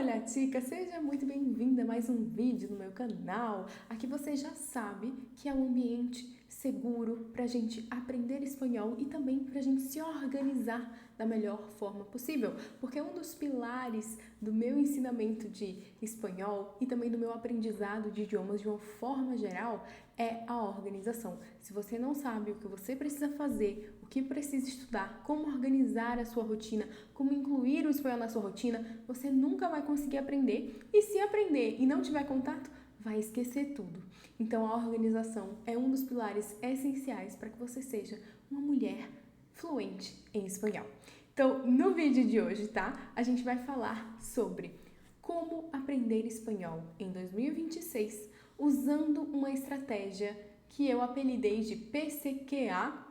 Olá, chica, seja muito bem-vinda a mais um vídeo no meu canal. Aqui você já sabe que é um ambiente seguro para a gente aprender espanhol e também para a gente se organizar da melhor forma possível, porque um dos pilares do meu ensinamento de espanhol e também do meu aprendizado de idiomas de uma forma geral é a organização. Se você não sabe o que você precisa fazer, o que precisa estudar, como organizar a sua rotina, como incluir o espanhol na sua rotina, você nunca vai conseguir aprender. E se aprender e não tiver contato, vai esquecer tudo. Então a organização é um dos pilares essenciais para que você seja uma mulher fluente em espanhol. Então, no vídeo de hoje, tá? A gente vai falar sobre como aprender espanhol em 2026 usando uma estratégia que eu apelidei de PCQA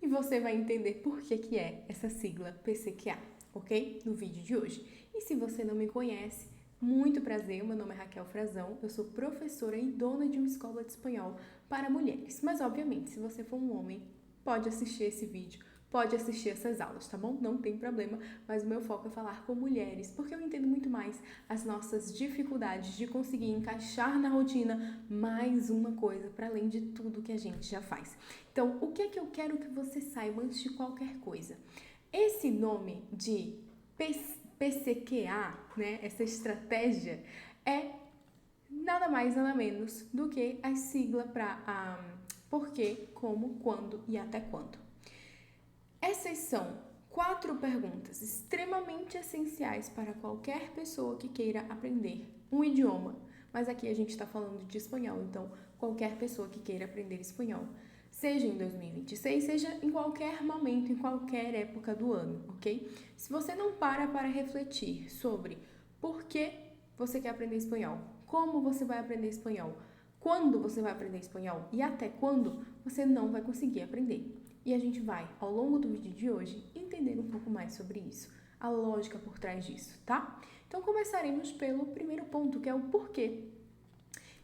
e você vai entender por que é essa sigla PCQA, ok? No vídeo de hoje. E se você não me conhece, muito prazer, meu nome é Raquel Frazão, eu sou professora e dona de uma escola de espanhol para mulheres. Mas, obviamente, se você for um homem, pode assistir esse vídeo, pode assistir essas aulas, tá bom? Não tem problema, mas o meu foco é falar com mulheres, porque eu entendo muito mais as nossas dificuldades de conseguir encaixar na rotina mais uma coisa, para além de tudo que a gente já faz. Então, o que é que eu quero que você saiba antes de qualquer coisa? Esse nome de PCQA, né, essa estratégia, é nada mais, nada menos do que a sigla para por quê, como, quando e até quando. Essas são 4 perguntas extremamente essenciais para qualquer pessoa que queira aprender um idioma. Mas aqui a gente está falando de espanhol, então qualquer pessoa que queira aprender espanhol, seja em 2026, seja em qualquer momento, em qualquer época do ano, ok? Se você não para refletir sobre por que você quer aprender espanhol, como você vai aprender espanhol, quando você vai aprender espanhol e até quando, você não vai conseguir aprender. E a gente vai, ao longo do vídeo de hoje, entender um pouco mais sobre isso, a lógica por trás disso, tá? Então começaremos pelo primeiro ponto, que é o porquê.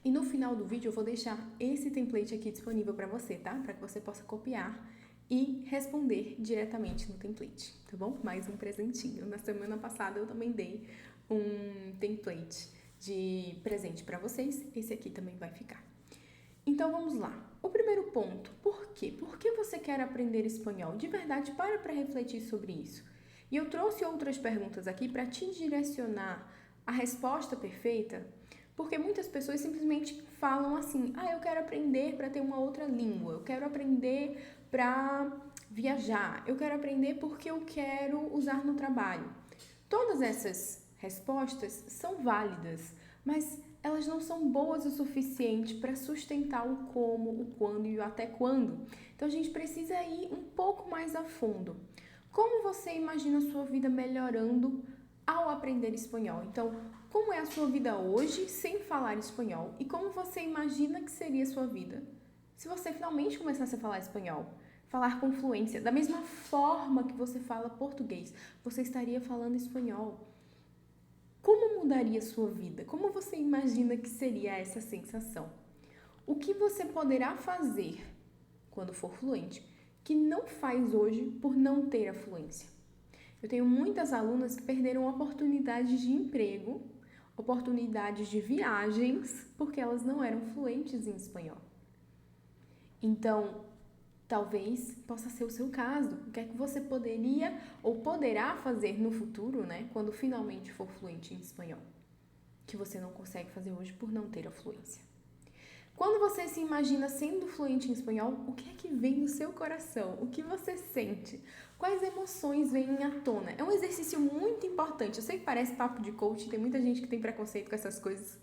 E no final do vídeo eu vou deixar esse template aqui disponível para você, tá? Para que você possa copiar e responder diretamente no template, tá bom? Mais um presentinho. Na semana passada eu também dei um template de presente para vocês. Esse aqui também vai ficar. Então vamos lá. O primeiro ponto, por quê? Por que você quer aprender espanhol? De verdade, para refletir sobre isso. E eu trouxe outras perguntas aqui para te direcionar a resposta perfeita, porque muitas pessoas simplesmente falam assim: eu quero aprender para ter uma outra língua, eu quero aprender para viajar, eu quero aprender porque eu quero usar no trabalho. Todas essas respostas são válidas, mas elas não são boas o suficiente para sustentar o como, o quando e o até quando. Então a gente precisa ir um pouco mais a fundo. Como você imagina a sua vida melhorando ao aprender espanhol? Então, como é a sua vida hoje sem falar espanhol? E como você imagina que seria a sua vida se você finalmente começasse a falar espanhol? Falar com fluência, da mesma forma que você fala português, você estaria falando espanhol. Como mudaria a sua vida? Como você imagina que seria essa sensação? O que você poderá fazer quando for fluente que não faz hoje por não ter a fluência? Eu tenho muitas alunas que perderam oportunidades de emprego, oportunidades de viagens, porque elas não eram fluentes em espanhol. Então, talvez possa ser o seu caso. O que é que você poderia ou poderá fazer no futuro, né, quando finalmente for fluente em espanhol, que você não consegue fazer hoje por não ter a fluência? Quando você se imagina sendo fluente em espanhol, o que é que vem no seu coração? O que você sente? Quais emoções vêm à tona? É um exercício muito importante. Eu sei que parece papo de coach, tem muita gente que tem preconceito com essas coisas.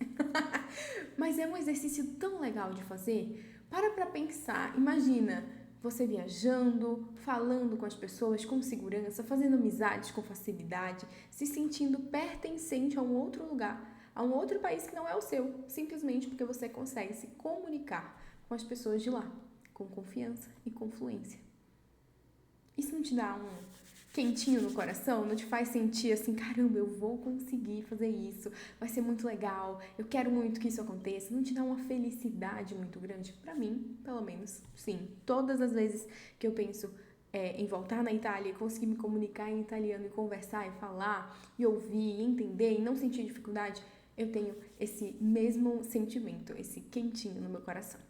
Mas é um exercício tão legal de fazer. Para pensar, imagina você viajando, falando com as pessoas com segurança, fazendo amizades com facilidade, se sentindo pertencente a um outro lugar, a um outro país que não é o seu, simplesmente porque você consegue se comunicar com as pessoas de lá, com confiança e com fluência. Isso não te dá um quentinho no coração? Não te faz sentir assim, caramba, eu vou conseguir fazer isso, vai ser muito legal, eu quero muito que isso aconteça? Não te dá uma felicidade muito grande? Pra mim, pelo menos, sim. Todas as vezes que eu penso em voltar na Itália e conseguir me comunicar em italiano e conversar e falar e ouvir e entender e não sentir dificuldade, eu tenho esse mesmo sentimento, esse quentinho no meu coração.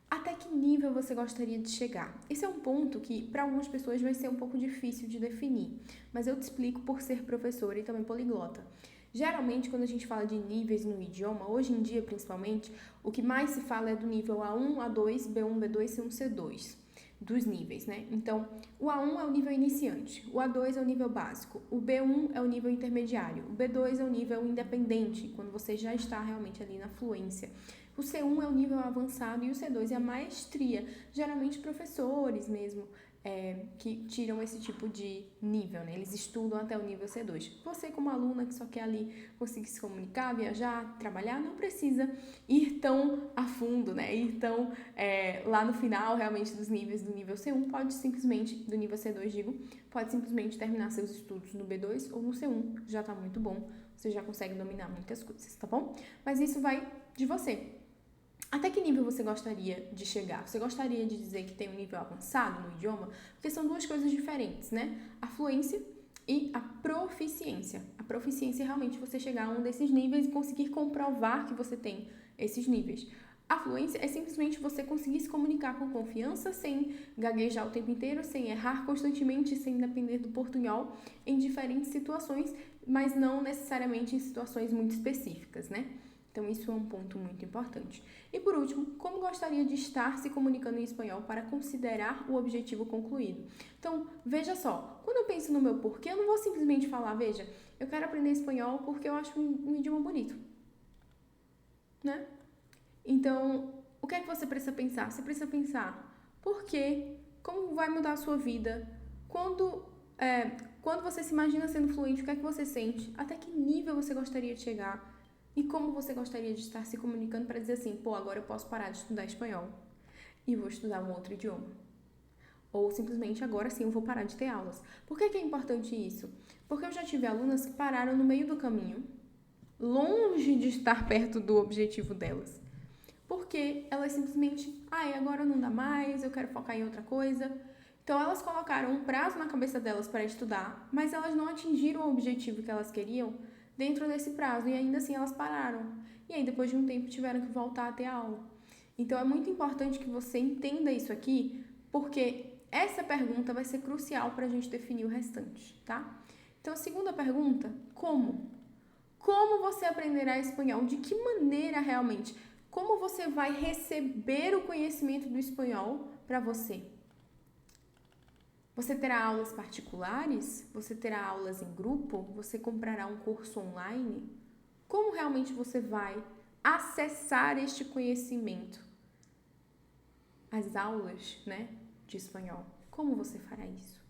Até que nível você gostaria de chegar? Esse é um ponto que para algumas pessoas vai ser um pouco difícil de definir, mas eu te explico por ser professora e também poliglota. Geralmente, quando a gente fala de níveis no idioma, hoje em dia principalmente, o que mais se fala é do nível A1, A2, B1, B2, C1, C2, dos níveis, né? Então, o A1 é o nível iniciante, o A2 é o nível básico, o B1 é o nível intermediário, o B2 é o nível independente, quando você já está realmente ali na fluência. O C1 é o nível avançado e o C2 é a maestria, geralmente professores mesmo, que tiram esse tipo de nível, né? Eles estudam até o nível C2. Você, como aluna que só quer ali conseguir se comunicar, viajar, trabalhar, não precisa ir tão a fundo, né? Ir tão lá no final, realmente, dos níveis do nível C1, pode simplesmente, do nível C2, digo, pode simplesmente terminar seus estudos no B2 ou no C1, já tá muito bom, você já consegue dominar muitas coisas, tá bom? Mas isso vai de você. Até que nível você gostaria de chegar? Você gostaria de dizer que tem um nível avançado no idioma? Porque são duas coisas diferentes, né? A fluência e a proficiência. A proficiência é realmente você chegar a um desses níveis e conseguir comprovar que você tem esses níveis. A fluência é simplesmente você conseguir se comunicar com confiança, sem gaguejar o tempo inteiro, sem errar constantemente, sem depender do portunhol em diferentes situações, mas não necessariamente em situações muito específicas, né? Então, isso é um ponto muito importante. E, por último, como gostaria de estar se comunicando em espanhol para considerar o objetivo concluído? Então, veja só, quando eu penso no meu porquê, eu não vou simplesmente falar, veja, eu quero aprender espanhol porque eu acho um idioma bonito, né? Então, o que é que você precisa pensar? Você precisa pensar por quê, como vai mudar a sua vida, quando você se imagina sendo fluente, o que é que você sente, até que nível você gostaria de chegar, e como você gostaria de estar se comunicando para dizer assim, pô, agora eu posso parar de estudar espanhol e vou estudar um outro idioma. Ou simplesmente agora sim eu vou parar de ter aulas. Por que é importante isso? Porque eu já tive alunas que pararam no meio do caminho, longe de estar perto do objetivo delas. Porque elas simplesmente, agora não dá mais, eu quero focar em outra coisa. Então elas colocaram um prazo na cabeça delas para estudar, mas elas não atingiram o objetivo que elas queriam dentro desse prazo, e ainda assim elas pararam. E aí, depois de um tempo, tiveram que voltar a ter aula. Então, é muito importante que você entenda isso aqui, porque essa pergunta vai ser crucial para a gente definir o restante, tá? Então, a segunda pergunta, como? Como você aprenderá espanhol? De que maneira realmente? Como você vai receber o conhecimento do espanhol para você? Você terá aulas particulares? Você terá aulas em grupo? Você comprará um curso online? Como realmente você vai acessar este conhecimento? As aulas, né, de espanhol. Como você fará isso?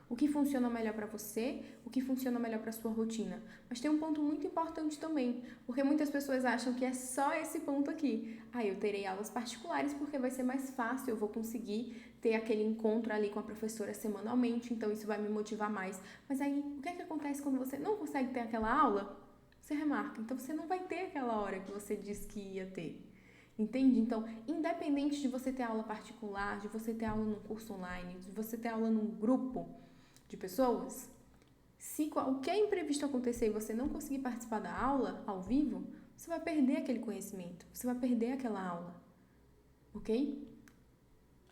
O que funciona melhor para você, o que funciona melhor para sua rotina. Mas tem um ponto muito importante também, porque muitas pessoas acham que é só esse ponto aqui. Eu terei aulas particulares porque vai ser mais fácil, eu vou conseguir ter aquele encontro ali com a professora semanalmente, então isso vai me motivar mais. Mas aí, o que é que acontece quando você não consegue ter aquela aula? Você remarca, então você não vai ter aquela hora que você disse que ia ter. Entende? Então, independente de você ter aula particular, de você ter aula num curso online, de você ter aula num grupo de pessoas, se qualquer imprevisto acontecer e você não conseguir participar da aula ao vivo, você vai perder aquele conhecimento, você vai perder aquela aula, ok?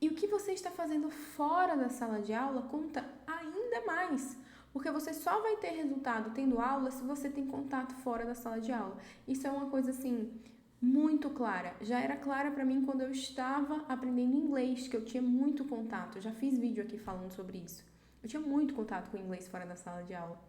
E o que você está fazendo fora da sala de aula conta ainda mais, porque você só vai ter resultado tendo aula se você tem contato fora da sala de aula. Isso é uma coisa assim muito clara. Já era clara para mim quando eu estava aprendendo inglês, que eu tinha muito contato. Eu já fiz vídeo aqui falando sobre isso. Eu tinha muito contato com o inglês fora da sala de aula.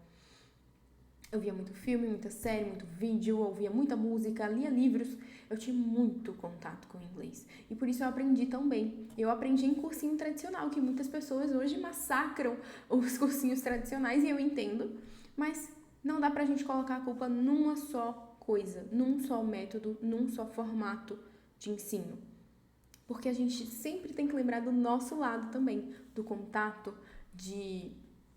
Eu via muito filme, muita série, muito vídeo, ouvia muita música, lia livros. Eu tinha muito contato com o inglês. E por isso eu aprendi tão bem. Eu aprendi em cursinho tradicional, que muitas pessoas hoje massacram os cursinhos tradicionais, e eu entendo. Mas não dá pra gente colocar a culpa numa só coisa, num só método, num só formato de ensino. Porque a gente sempre tem que lembrar do nosso lado também, do contato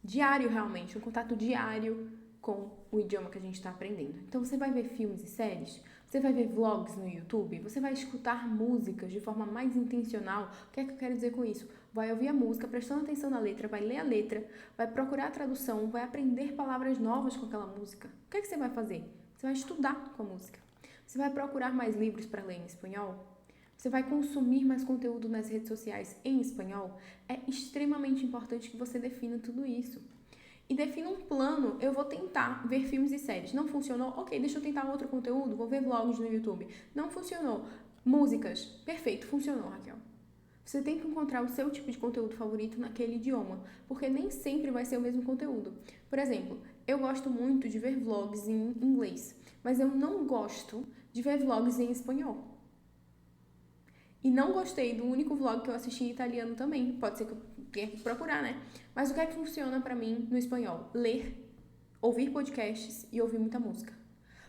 diário realmente, um contato diário com o idioma que a gente está aprendendo. Então você vai ver filmes e séries, você vai ver vlogs no YouTube, você vai escutar músicas de forma mais intencional. O que é que eu quero dizer com isso? vai ouvir a música, prestando atenção na letra, vai ler a letra, vai procurar a tradução, vai aprender palavras novas com aquela música. O que é que você vai fazer? Você vai estudar com a música. Você vai procurar mais livros para ler em espanhol. Você vai consumir mais conteúdo nas redes sociais em espanhol. É extremamente importante que você defina tudo isso. E defina um plano. Eu vou tentar ver filmes e séries. Não funcionou? Ok, deixa eu tentar outro conteúdo. Vou ver vlogs no YouTube. Não funcionou. Músicas. Perfeito, funcionou, Raquel. Você tem que encontrar o seu tipo de conteúdo favorito naquele idioma, porque nem sempre vai ser o mesmo conteúdo. Por exemplo, eu gosto muito de ver vlogs em inglês, mas eu não gosto de ver vlogs em espanhol. E não gostei do único vlog que eu assisti em italiano também. Pode ser que eu tenha que procurar, né? Mas o que é que funciona pra mim no espanhol? Ler, ouvir podcasts e ouvir muita música.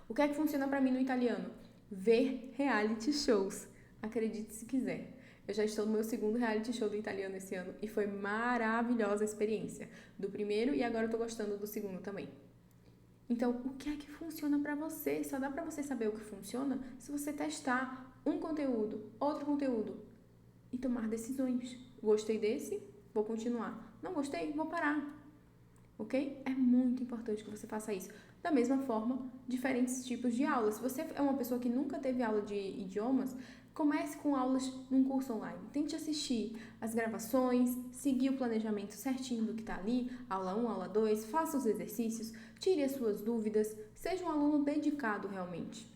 O que é que funciona pra mim no italiano? Ver reality shows. Acredite se quiser. Eu já estou no meu segundo reality show do italiano esse ano e foi maravilhosa a experiência. Do primeiro e agora eu tô gostando do segundo também. Então, o que é que funciona pra você? Só dá pra você saber o que funciona se você testar um conteúdo, outro conteúdo e tomar decisões. Gostei desse? Vou continuar. Não gostei? Vou parar. Ok? É muito importante que você faça isso. Da mesma forma, diferentes tipos de aulas. Se você é uma pessoa que nunca teve aula de idiomas, comece com aulas num curso online. Tente assistir as gravações, seguir o planejamento certinho do que está ali, aula 1, aula 2, faça os exercícios, tire as suas dúvidas, seja um aluno dedicado realmente.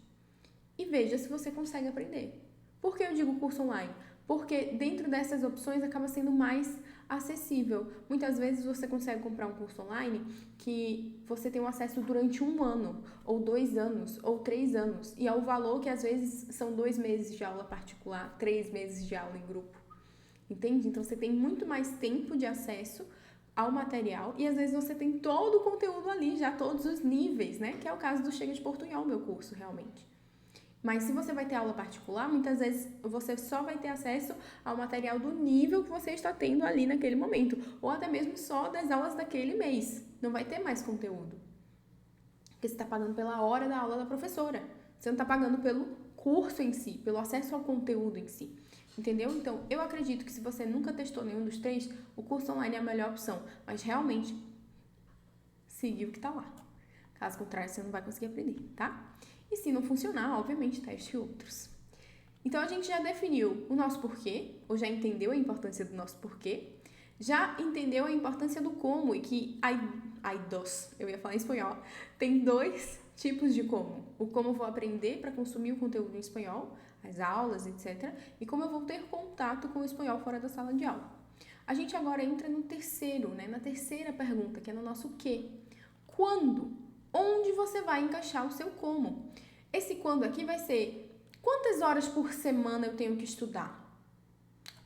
E veja se você consegue aprender. Por que eu digo curso online? Porque dentro dessas opções acaba sendo mais acessível. Muitas vezes você consegue comprar um curso online que você tem um acesso durante 1 ano, ou 2 anos, ou 3 anos. E é o valor que às vezes são 2 meses de aula particular, 3 meses de aula em grupo. Entende? Então você tem muito mais tempo de acesso ao material e às vezes você tem todo o conteúdo ali, já todos os níveis, né? Que é o caso do Chega de Portunhol, meu curso, realmente. Mas se você vai ter aula particular, muitas vezes você só vai ter acesso ao material do nível que você está tendo ali naquele momento. Ou até mesmo só das aulas daquele mês. Não vai ter mais conteúdo. Porque você está pagando pela hora da aula da professora. Você não está pagando pelo curso em si, pelo acesso ao conteúdo em si. Entendeu? Então, eu acredito que se você nunca testou nenhum dos três, o curso online é a melhor opção. Mas realmente, seguir o que está lá. Caso contrário, você não vai conseguir aprender, tá? E se não funcionar, obviamente, teste outros. Então, a gente já definiu o nosso porquê, ou já entendeu a importância do nosso porquê, já entendeu a importância do como, e que eu ia falar em espanhol, tem 2 tipos de como. O como eu vou aprender para consumir o conteúdo em espanhol, as aulas, etc. E como eu vou ter contato com o espanhol fora da sala de aula. A gente agora entra no terceiro, né? Na terceira pergunta, que é no nosso quê. Quando? Onde você vai encaixar o seu como? Esse quando aqui vai ser quantas horas por semana eu tenho que estudar?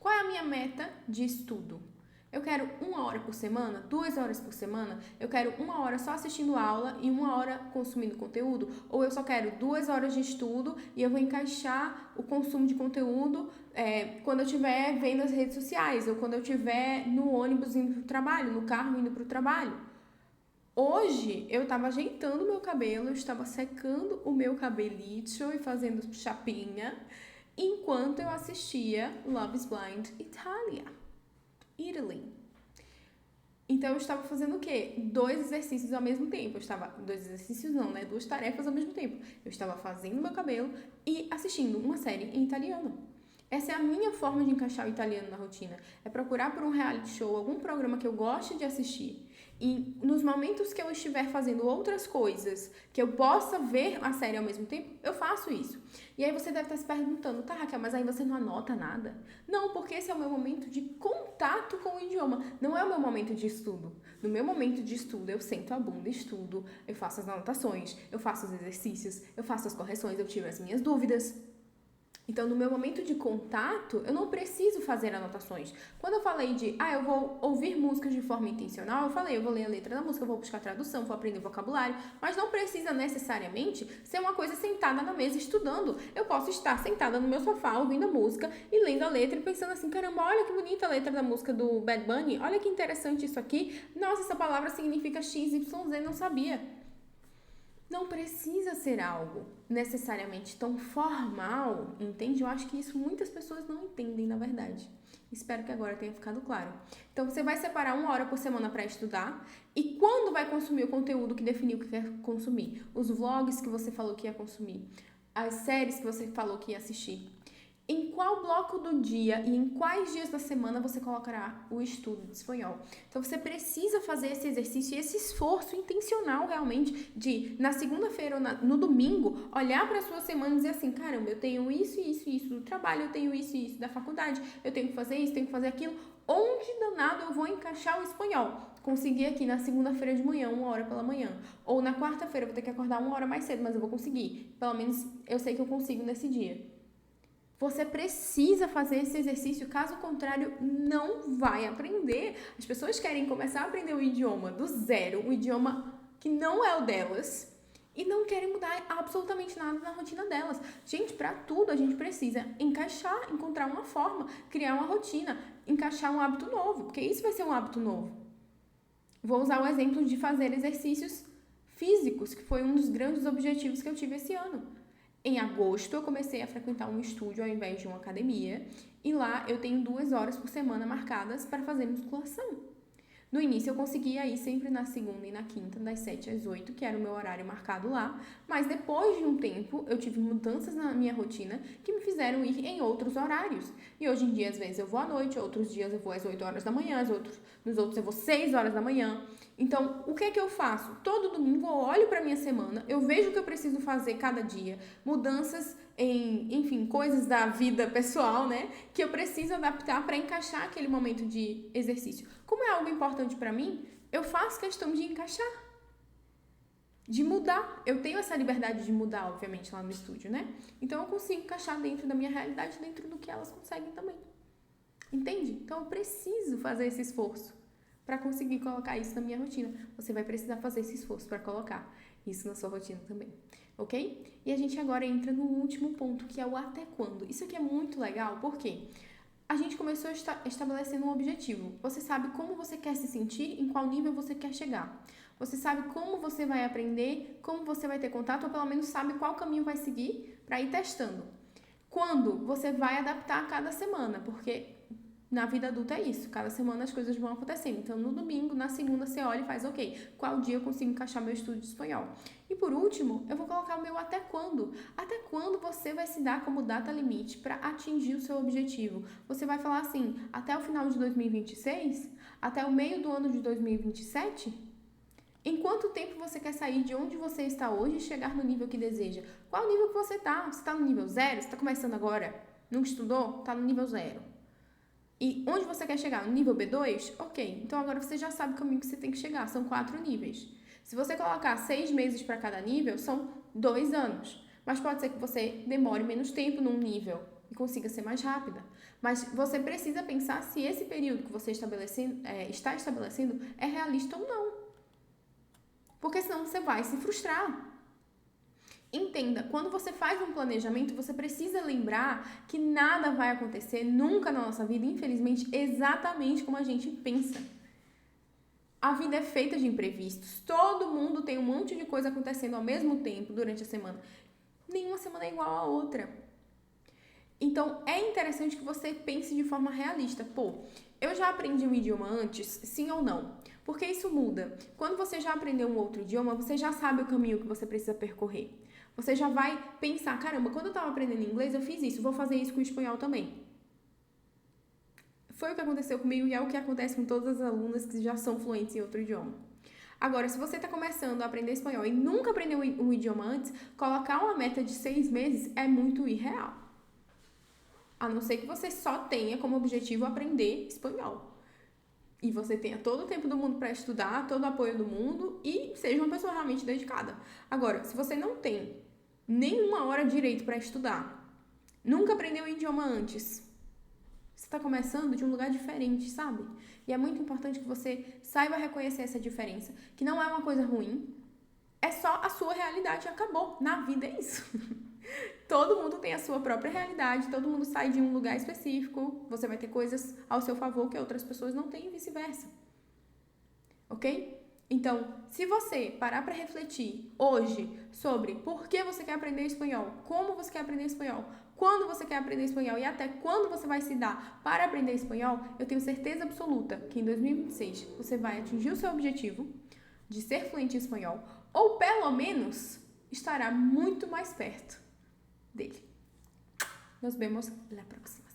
Qual é a minha meta de estudo? Eu quero 1 hora por semana, 2 horas por semana? Eu quero 1 hora só assistindo aula e 1 hora consumindo conteúdo? Ou eu só quero 2 horas de estudo e eu vou encaixar o consumo de conteúdo quando eu estiver vendo as redes sociais ou quando eu estiver no ônibus indo para o trabalho, no carro indo para o trabalho? Hoje eu estava ajeitando o meu cabelo, eu estava secando o meu cabelito e fazendo chapinha, enquanto eu assistia Love is Blind Italy. Então eu estava fazendo o quê? 2 exercícios ao mesmo tempo. 2 exercícios não, né? 2 tarefas ao mesmo tempo. Eu estava fazendo meu cabelo e assistindo uma série em italiano. Essa é a minha forma de encaixar o italiano na rotina. É procurar por um reality show, algum programa que eu goste de assistir. E nos momentos que eu estiver fazendo outras coisas, que eu possa ver a série ao mesmo tempo, eu faço isso. E aí você deve estar se perguntando, tá, Raquel, mas aí você não anota nada? Não, porque esse é o meu momento de contato com o idioma, não é o meu momento de estudo. No meu momento de estudo, eu sento a bunda e estudo, eu faço as anotações, eu faço os exercícios, eu faço as correções, eu tiro as minhas dúvidas. Então, no meu momento de contato, eu não preciso fazer anotações. Quando eu falei eu vou ouvir músicas de forma intencional, eu vou ler a letra da música, eu vou buscar tradução, vou aprender vocabulário, mas não precisa necessariamente ser uma coisa sentada na mesa estudando. Eu posso estar sentada no meu sofá, ouvindo a música e lendo a letra e pensando assim, caramba, olha que bonita a letra da música do Bad Bunny, olha que interessante isso aqui, nossa, essa palavra significa X, Y, Z, não sabia. Não precisa ser algo necessariamente tão formal, entende? Eu acho que isso muitas pessoas não entendem, na verdade. Espero que agora tenha ficado claro. Então, você vai separar 1 hora por semana para estudar. E quando vai consumir o conteúdo que definiu que quer consumir? Os vlogs que você falou que ia consumir. As séries que você falou que ia assistir. Em qual bloco do dia e em quais dias da semana você colocará o estudo de espanhol? Então, você precisa fazer esse exercício e esse esforço intencional, realmente, de, na segunda-feira ou no domingo, olhar para a sua semana e dizer assim, caramba, eu tenho isso, isso e isso do trabalho, eu tenho isso e isso da faculdade, eu tenho que fazer isso, tenho que fazer aquilo. Onde danado eu vou encaixar o espanhol? Conseguir aqui na segunda-feira de manhã, 1 hora pela manhã. Ou na quarta-feira, eu vou ter que acordar 1 hora mais cedo, mas eu vou conseguir. Pelo menos eu sei que eu consigo nesse dia. Você precisa fazer esse exercício, caso contrário, não vai aprender. As pessoas querem começar a aprender o idioma do zero, um idioma que não é o delas, e não querem mudar absolutamente nada na rotina delas. Gente, para tudo a gente precisa encaixar, encontrar uma forma, criar uma rotina, encaixar um hábito novo, porque isso vai ser um hábito novo. Vou usar o exemplo de fazer exercícios físicos, que foi um dos grandes objetivos que eu tive esse ano. Em agosto, eu comecei a frequentar um estúdio ao invés de uma academia. E lá eu tenho 2 horas por semana marcadas para fazer musculação. No início, eu conseguia ir sempre na segunda e na quinta, das 7 às 8, que era o meu horário marcado lá. Mas depois de um tempo, eu tive mudanças na minha rotina que me fizeram ir em outros horários. E hoje em dia, às vezes, eu vou à noite, outros dias eu vou às 8 horas da manhã, nos outros eu vou 6 horas da manhã. Então, o que é que eu faço? Todo domingo eu olho para minha semana, eu vejo o que eu preciso fazer cada dia, mudanças enfim, coisas da vida pessoal, né, que eu preciso adaptar para encaixar aquele momento de exercício. Como é algo importante para mim, eu faço questão de encaixar, de mudar. Eu tenho essa liberdade de mudar, obviamente, lá no estúdio, né? Então, eu consigo encaixar dentro da minha realidade, dentro do que elas conseguem também. Entende? Então, eu preciso fazer esse esforço para conseguir colocar isso na minha rotina. Você vai precisar fazer esse esforço para colocar isso na sua rotina também, ok? E a gente agora entra no último ponto, que é o até quando. Isso aqui é muito legal, porque a gente começou estabelecendo um objetivo. Você sabe como você quer se sentir, em qual nível você quer chegar. Você sabe como você vai aprender, como você vai ter contato, ou pelo menos sabe qual caminho vai seguir para ir testando. Quando você vai adaptar a cada semana, porque na vida adulta é isso, cada semana as coisas vão acontecendo. Então, no domingo, na segunda, você olha e faz, ok, qual dia eu consigo encaixar meu estudo de espanhol? E por último, eu vou colocar o meu até quando. Até quando você vai se dar como data limite para atingir o seu objetivo? Você vai falar assim, até o final de 2026? Até o meio do ano de 2027? Em quanto tempo você quer sair de onde você está hoje e chegar no nível que deseja? Qual o nível que você está? Você está no nível 0? Você está começando agora? Nunca estudou? Está no nível 0. E onde você quer chegar? No nível B2? Ok, então agora você já sabe o caminho que você tem que chegar. São 4 níveis. Se você colocar 6 meses para cada nível, são 2 anos. Mas pode ser que você demore menos tempo num nível e consiga ser mais rápida. Mas você precisa pensar se esse período que você está estabelecendo é realista ou não. Porque senão você vai se frustrar. Entenda, quando você faz um planejamento, você precisa lembrar que nada vai acontecer nunca na nossa vida, infelizmente, exatamente como a gente pensa. A vida é feita de imprevistos. Todo mundo tem um monte de coisa acontecendo ao mesmo tempo durante a semana. Nenhuma semana é igual a outra. Então, é interessante que você pense de forma realista. Pô, eu já aprendi um idioma antes? Sim ou não? Porque isso muda. Quando você já aprendeu um outro idioma, você já sabe o caminho que você precisa percorrer. Você já vai pensar, caramba, quando eu estava aprendendo inglês, eu fiz isso, vou fazer isso com o espanhol também. Foi o que aconteceu comigo e é o que acontece com todas as alunas que já são fluentes em outro idioma. Agora, se você está começando a aprender espanhol e nunca aprendeu um idioma antes, colocar uma meta de 6 meses é muito irreal. A não ser que você só tenha como objetivo aprender espanhol. E você tenha todo o tempo do mundo para estudar, todo o apoio do mundo e seja uma pessoa realmente dedicada. Agora, se você não tem nenhuma hora direito para estudar, nunca aprendeu o idioma antes, você está começando de um lugar diferente, sabe? E é muito importante que você saiba reconhecer essa diferença, que não é uma coisa ruim, é só a sua realidade e acabou. Na vida é isso. Todo mundo tem a sua própria realidade, todo mundo sai de um lugar específico, você vai ter coisas ao seu favor que outras pessoas não têm e vice-versa. Ok? Então, se você parar para refletir hoje sobre por que você quer aprender espanhol, como você quer aprender espanhol, quando você quer aprender espanhol e até quando você vai se dar para aprender espanhol, eu tenho certeza absoluta que em 2026 você vai atingir o seu objetivo de ser fluente em espanhol, ou pelo menos estará muito mais perto dele. Nos vemos na próxima.